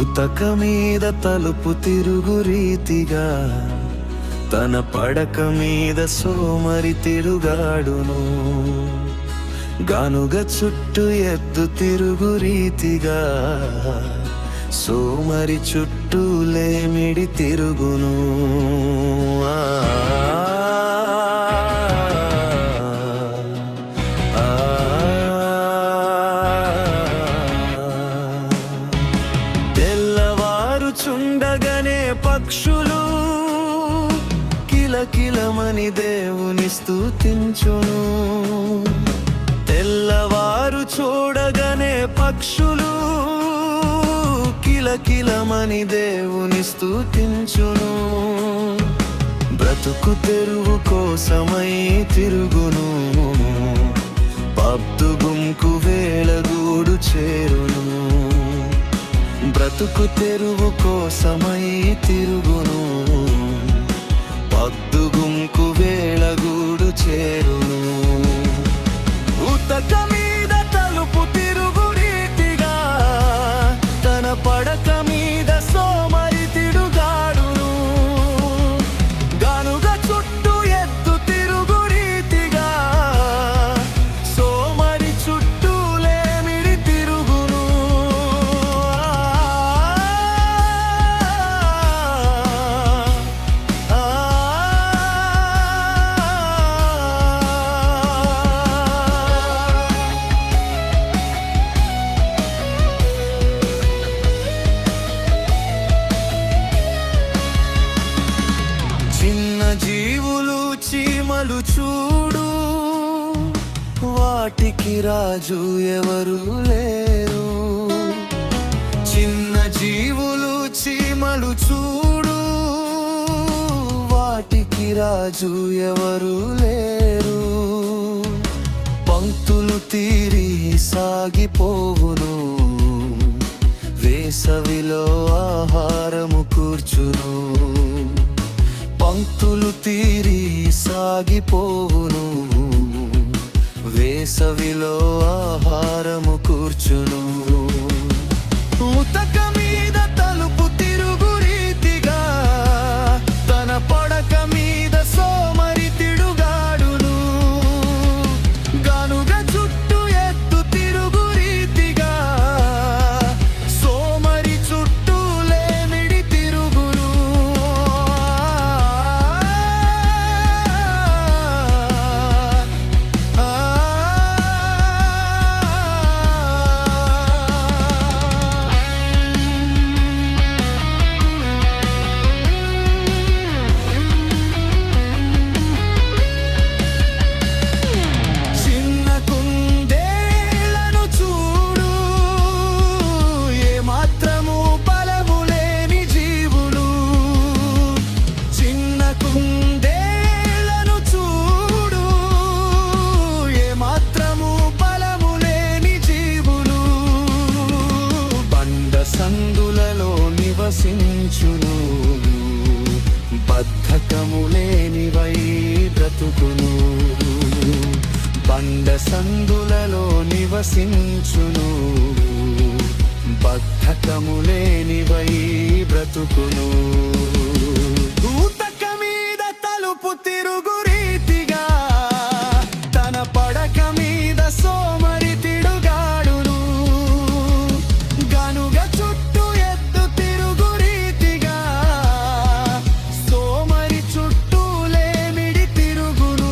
ఉతక మీద తలుపు తిరుగు రీతిగా తన పడక మీద సోమరి తిరుగాడును. గానుగ చుట్టూ ఎద్దు తిరుగు రీతిగా సోమరి చుట్టూ లేమిడి తిరుగును. తెల్లవారుచుండగనే పక్షులు కిలకిలమని దేవుని స్తుతించును. తెల్లవారు చూడగానే పక్షులు కిలకిలమని దేవుని స్తుతించును. బ్రతుకు తెరువు కోసమై తిరుగును. పబ్దుగుంకు వేళగూడు చేరును. బ్రతుకు తెరువు కోసమై తిరుగును. పద్దుగుంకు వేళగూడు చేరును. ఉతక మీద తలుపు తిరుగు రీతిగా తన పడక మీద సోమరి తిరుగాడును. గానుగ చుట్టూ ఎద్దు తిరుగు రీతిగా సోమరి చుట్టూ లేమిడి తిరుగును. చిన్న జీవులు చీమలు చూడు, వాటికి రాజు ఎవరు లేరు. చిన్న జీవులు చీమలు చూడు, వాటికి రాజు ఎవరు లేరు. పంక్తులు తీరి సాగిపోవును. వేసవిలో ఆహారము కూర్చును. పంక్తులు తీరి సాగిపోవును. వేసవిలో ఆహారము కూర్చును. ఉతక మీద తలుపు తిరుగు రీతిగా తన పడక మీద సోమరి తిరుగాడును. గానుగ చుట్టూ ఎద్దు తిరుగు రీతిగా సోమరి చుట్టూ లేమిడి తిరుగును. సందులలో నివసించును. బద్ధకము లేనివై బ్రతుకును. బండ సందులలో నివసించును. బద్ధకము లేనివై బ్రతుకును. ఉతక మీద తలుపు తిరుగు రీతిగా తన పడక మీద సోమరి తిరుగాడును. గానుగ చుట్టూ ఎద్దు తిరుగు రీతిగా సోమరి చుట్టూ లేమిడి తిరుగును.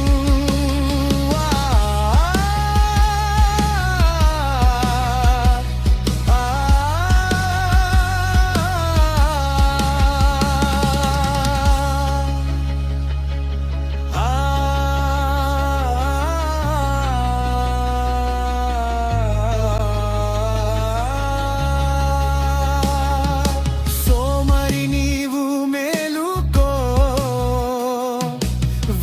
సోమరి నీవు మేలుకో,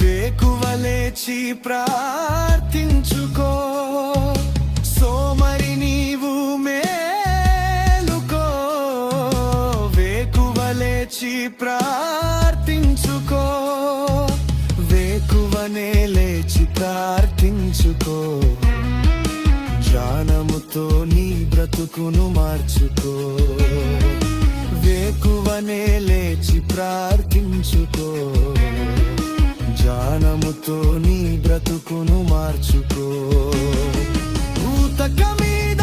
వేకువ లేచి ప్రార్థించుకో. సోమరి నీవు మేలుకో, వేకువ లేచి ప్రార్థించుకో. వేకువనే లేచి ప్రార్థించుకో. జ్ఞానముతో నీ బ్రతుకును మార్చుకో. ఉదయాన్నే లేచి ప్రార్థించుకో, జ్ఞానముతో నీ బ్రతుకును మార్చుకో. ఊతక మీద